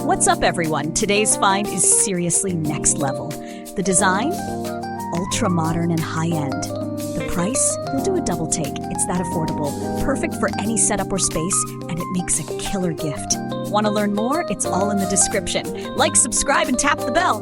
What's up, everyone? Today's find is seriously next level. The design? Ultra modern and high-end. The price? You'll do a double take. It's that affordable. Perfect for any setup or space, and it makes a killer gift. Want to learn more? It's all in the description. Like, subscribe, and tap the bell.